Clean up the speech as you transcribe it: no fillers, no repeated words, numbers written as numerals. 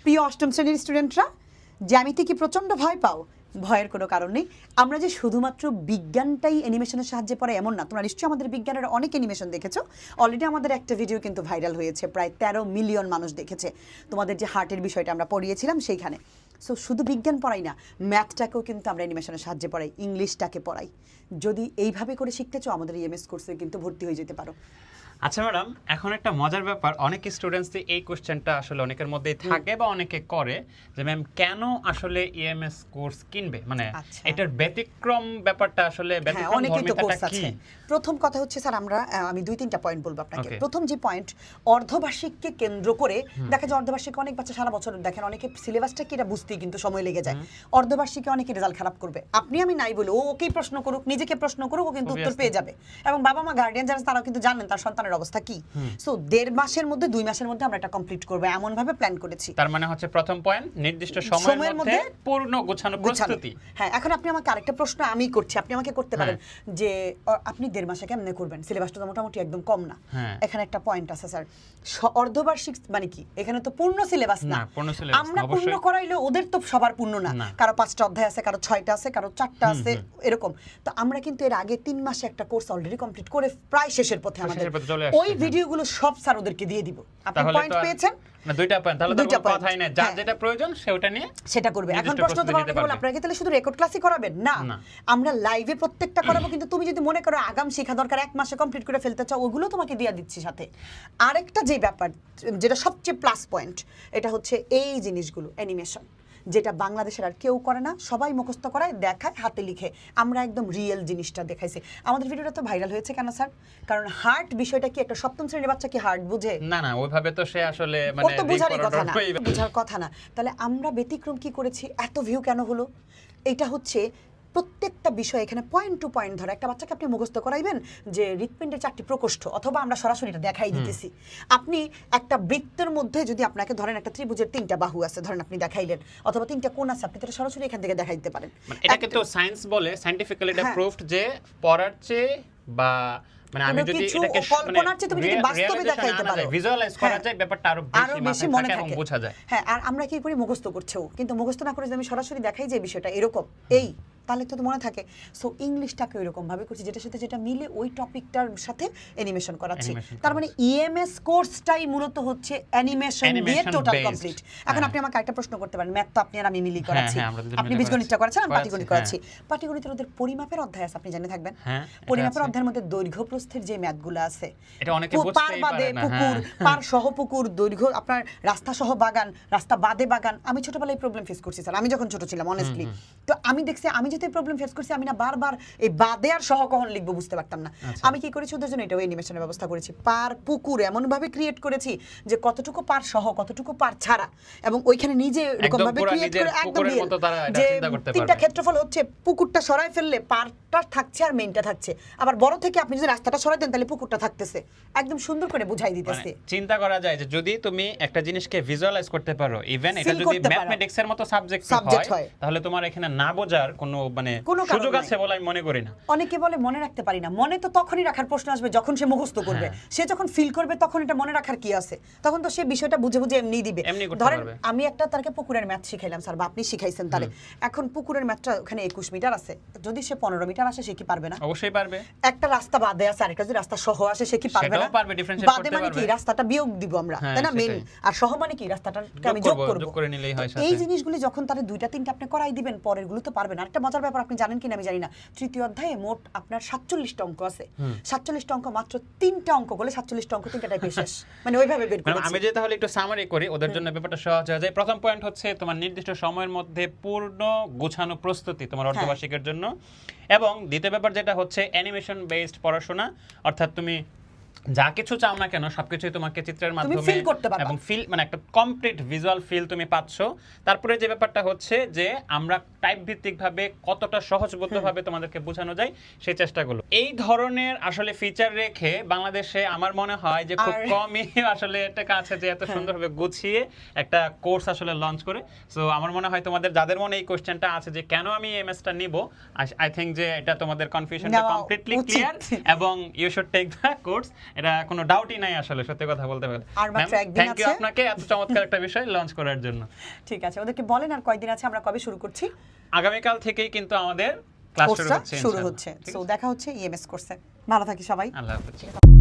প্রিয় অষ্টম শ্রেণীর স্টুডেন্টরা, জ্যামিতি কি প্রচণ্ড ভয় পাও? ভয়ের কোনো কারণ নেই। আমরা যে শুধুমাত্র বিজ্ঞানটাই অ্যানিমেশনের সাহায্যে পড়ে এমন না। তোমরা নিশ্চয়ই আমাদের বিজ্ঞানের অনেক অ্যানিমেশন দেখেছো। অলরেডি আমাদের একটা ভিডিও কিন্তু ভাইরাল হয়েছে, প্রায় 13 মিলিয়ন মানুষ দেখেছে। তোমাদের যে হার্টের বিষয়টা আমরা পড়িয়েছিলাম সেইখানে। সো শুধু বিজ্ঞান পড়াই না, ম্যাথটাকেও কিন্তু আমরা অ্যানিমেশনের সাহায্যে পড়াই, ইংলিশটাকে পড়াই। যদি এইভাবে করে শিখতে চাও আমাদের ইএমএস কোর্সে কিন্তু ভর্তি হয়ে যেতে পারো। আচ্ছা ম্যাডাম, এখন একটা মজার ব্যাপার, অনেক স্টুডেন্টসই এই কোশ্চেনটা আসলে অনেকের মধ্যেই থাকে বা অনেকে করে যে ম্যাম কেন আসলে ইএমএস কোর্স কিনবে, মানে এটার ব্যতিক্রম ব্যাপারটা আসলে ব্যতিক্রম ধর্মিতাটা কি? প্রথম কথা হচ্ছে স্যার, আমি 2-3টা পয়েন্ট বলবো আপনাকে। প্রথম যে পয়েন্ট, অর্ধবার্ষিককে কেন্দ্র করে দেখা যায় অর্ধবার্ষিকে অনেক বাচ্চা সারা বছর দেখেন, অনেকে সিলেবাসটা কি এটা বুঝতেই কিন্তু সময় লেগে যায়। অর্ধবার্ষিকে অনেকে রেজাল্ট খারাপ করবে, আপনি আমি নাই বলে ও ওকেই প্রশ্ন করুক, নিজেকে প্রশ্ন করুক, ও কিন্তু উত্তর পেয়ে যাবে। এবং বাবা মা গার্ডিয়ান যারা তারাও কিন্তু জানেন তার সন্তানের অবস্থা কি। সো 1.5 মাসের মধ্যে 2 মাসের মধ্যে আমরা এটা কমপ্লিট করব, এমন ভাবে প্ল্যান করেছি। তার মানে হচ্ছে প্রথম পয়েন্ট, নির্দিষ্ট সময়ের মধ্যে পূর্ণ গোছানো প্রস্তুতি। হ্যাঁ, এখন আপনি আমাকে আরেকটা প্রশ্ন আমি করছি, আপনি আমাকে করতে পারেন যে আপনি 1.5 মাসে কেমনে করবেন? সিলেবাসটা তো মোটামুটি একদম কম না। এখানে একটা পয়েন্ট আছে স্যার, অর্ধবার্ষিক মানে কি? এখানে তো পূর্ণ সিলেবাস না। আমরা পূর্ণ করাইলে ওদের তো সবার পূর্ণ না, কারো 5টা অধ্যায় আছে, কারো 6টা আছে, কারো 4টা আছে, এরকম। তো আমরা কিন্তু এর আগে 3 মাসে একটা কোর্স অলরেডি কমপ্লিট করে প্রায় শেষের পথে আমাদের ওই ভিডিওগুলো সব স্যার ওদেরকে দিয়ে দিব। আপনি পয়েন্ট পেয়েছেন না? 2টা পয়েন্ট, তাহলে তো কথাই না, যার যেটা প্রয়োজন সেটা নিয়ে সেটা করবে। এখন প্রশ্ন তোমাকে বল, আপনারা কি তাহলে শুধু রেকর্ড ক্লাসই করাবেন? না, আমরা লাইভে প্রত্যেকটা করাবো। কিন্তু তুমি যদি মনে করো আগাম শেখা দরকার, 1 মাসে কমপ্লিট করে ফেলতে চাও, ওগুলো তোমাকে দিয়ে দিচ্ছি সাথে। আরেকটা যে ব্যাপার, যেটা সবচেয়ে প্লাস পয়েন্ট, এটা হচ্ছে এই জিনিসগুলো অ্যানিমেশন, যেটা বাংলাদেশের আর কেউ করে না। সবাই মুখস্থ করায়, দেখায়, হাতে লিখে। আমরা একদম রিয়েল জিনিসটা দেখাইছি। আমাদের ভিডিওটা তো ভাইরাল হয়েছে কেন স্যার? কারণ হার্ট বিষয়টা কি, একটা সপ্তম শ্রেণীর বাচ্চা কি হার্ট বুঝে? না না, ওইভাবে তো সে আসলে মানে বুঝার কথা না। তাহলে আমরা ব্যতিক্রম কি করেছি? এত ভিউ কেন হলো? এটা হচ্ছে প্রত্যেকটা বিষয় এখানে পয়েন্ট টু পয়েন্ট ধরে। একটা বাচ্চাকে আপনি মুখস্থ করাইবেন যে হৃৎপিণ্ডের 4টি প্রকোষ্ঠ, অথবা আমরা সরাসরি এটা দেখাই দিতেছি। আপনি একটা বৃত্তের মধ্যে যদি আপনাকে ধরেন একটা ত্রিভুজের 3টা বাহু আছে, ধরেন আপনি দেখাইলেন, অথবা 3টা কোণ আছে, আপনি তো সরাসরি এখান থেকে দেখাই দিতে পারেন। এটা কিন্তু সায়েন্স বলে, সায়েন্টিফিক্যালি এটা প্রুফড যে পড়ার চেয়ে বা মানে আমি যদি এটাকে কল্পনার চেয়ে তুমি যদি বাস্তবে দেখাইতে পারো, ভিজুয়ালাইজ করা যায়, ব্যাপারটা আরো বেশি মনে থাকে এবং বোঝা যায়। হ্যাঁ, আর আমরা কি করি, মুখস্থ করছেও, কিন্তু মুখস্থ না করে যদি আমি সরাসরি দেখাই যে বিষয়টা এরকম, এই তাহলে তো মনে থাকে। সো ইংলিশটাকে ওইরকম ভাবে করছি, যেটার সাথে যেটা মিলে ওই টপিকটার সাথে অ্যানিমেশন করাচ্ছি। তার মানে ইএমএস কোর্সটাই মূলত হচ্ছে অ্যানিমেশন দিয়ে টোটাল কমপ্লিট। এখন আপনি আমাকে একটা প্রশ্ন করতে পারেন, ম্যাথ তো আপনি আর আমি মিলি করাচ্ছি, আপনি বীজগণিতটা করাচ্ছেন, আমি পাটিগণিত করাচ্ছি। পাটিগণিতের ওদের পরিমাপের অধ্যায় আছে, আপনি জেনে থাকবেন। পরিমাপের অধ্যায়ের মধ্যে দৈর্ঘ্য প্রস্থের যে ম্যাথগুলো আছে, এটা অনেকে বুঝতেই পারে না। পুকুর পার সহ পুকুর, দৈর্ঘ্য আপনার রাস্তা সহ বাগান, রাস্তা বাদে বাগান। আমি ছোটবেলায় প্রবলেম ফেস করছি স্যার, আমি যখন ছোট ছিলাম অনেস্টলি। তো আমি দেখছি, আমি যেতে প্রবলেম ফেস করছি, আমি না বারবার এই বাদে আর সহ কখন লিখবো বুঝতে পারতাম না। আমি কি করেছি, ওদের জন্য এটাও অ্যানিমেশনের ব্যবস্থা করেছি। পার পুকুর এমন ভাবে ক্রিয়েট করেছি যে কতটুকু পার সহ, কতটুকু পার ছাড়া, এবং ওইখানে নিজে এরকম ভাবে ক্রিয়েট করে একদম যে 3টা ক্ষেত্রফল হচ্ছে, পুকুরটা সরাই ফেললে পারটা থাকছে আর মেইনটা থাকছে। আবার বড় থেকে আপনি যদি রাস্তাটা সরাই দেন তাহলে পুকুরটা থাকতেছে। একদম সুন্দর করে বুঝাই দিতেছে। চিন্তা করা যায় যে যদি তুমি একটা জিনিসকে ভিজুয়ালাইজ করতে পারো, ইভেন এটা যদি ম্যাথমেটিক্স এর মতো সাবজেক্ট হয়, তাহলে তোমার এখানে না বোঝার কোনো মানে সুযোগ আছে বলে আমি মনে করি না। অনেকে বলে মনে রাখতে পারি না, মনে তো তখনই রাখার প্রশ্ন আসবে যখন সে মুখস্থ করবে। সে যখন ফিল করবে তখন এটা মনে রাখার কি আছে, তখন তো সে বিষয়টা বুঝে বুঝে এমনি দিবে। ধরেন আমি একটা তারকে পুকুরের ম্যাথ শিখাইলাম স্যার, বা আপনি শিখাইছেন তারে, এখন পুকুরের ম্যাথটা ওখানে 21 মিটার আছে, যদি সে 15 মিটার আসে সে কি পারবে না? অবশ্যই পারবে। একটা রাস্তা বাদে আছে, আরেকটা যদি রাস্তা সহ আসে সে কি পারবে না? বাদে মানে কি, রাস্তাটা বিয়োগ দিব আমরা, তাই না? মেইন। আর সহ মানে কি, রাস্তাটাকে আমি যোগ করব। এই জিনিসগুলি যখন তারে 2টা 3টা আপনি করাই দিবেন, পরের গুলো তো পারবে না। একটা মজার ব্যাপার, আপনি জানেন কিনা আমি জানি না, তৃতীয় অধ্যায়ে মোট আপনার 47টা অঙ্ক আছে। 47টা অঙ্ক মাত্র 3টা অঙ্ক করলে 47টা অঙ্ক 3টা টাইপে শেষ, মানে ওইভাবে বের করেছি। আমি যে তাহলে একটু সামারি করি, ওদের জন্য ব্যাপারটা সহজ হয়ে যায়। প্রথম পয়েন্ট হচ্ছে তোমার নির্দিষ্ট সময়ের মধ্যে পূর্ণ গোছানো প্রস্তুতি তোমার অর্ধবার্ষিকের জন্য, এবং দ্বিতীয় ব্যাপার যেটা হচ্ছে অ্যানিমেশন বেসড পড়াশোনা, অর্থাৎ তুমি যা কিছু চাও না কেন সবকিছুই তোমাকে চিত্রের মাধ্যমে এবং ফিল, মানে একটা কমপ্লিট ভিজুয়াল ফিল তুমি পাচ্ছ। তারপরে যে ব্যাপারটা হচ্ছে যে আমরা টাইপ ভিত্তিক ভাবে কতটা সহজবোধ্য ভাবে তোমাদেরকে বোঝানো যায় সেই চেষ্টাগুলো, এই ধরনের আসলে ফিচার রেখে বাংলাদেশে আমার মনে হয় যে খুব কমই আসলে এটা আছে যে এত সুন্দরভাবে গুছিয়ে একটা কোর্স আসলে লঞ্চ করে। সো আমার মনে হয় তোমাদের যাদের মনে এই কোশ্চেনটা আছে যে কেন আমি এমএসটা নিব, আই থিংক যে এটা তোমাদের কনফিউশনটা কমপ্লিটলি ক্লিয়ার, এবং you should take the course এটা কোনো ডাউটই নাই আসলে, সত্যি কথা বলতে পারে। আর মাত্র একদিন থ্যাংক ইউ আছে। আপনাকে এত চমৎকার একটা বিষয় লঞ্চ করার জন্য। ঠিক আছে, ওদেরকে বলেন আর কয়দিন আছে, আমরা কবে শুরু করছি? আগামীকাল থেকেই কিন্তু আমাদের ক্লাস শুরু কোর্সটা হচ্ছে শুরু ইনশাআল্লাহ। হচ্ছে। ঠিক সো আছে? দেখা হচ্ছে ইএমএস কোর্সে। ভালো থাকি সবাই। আল্লাহ হাফেজ।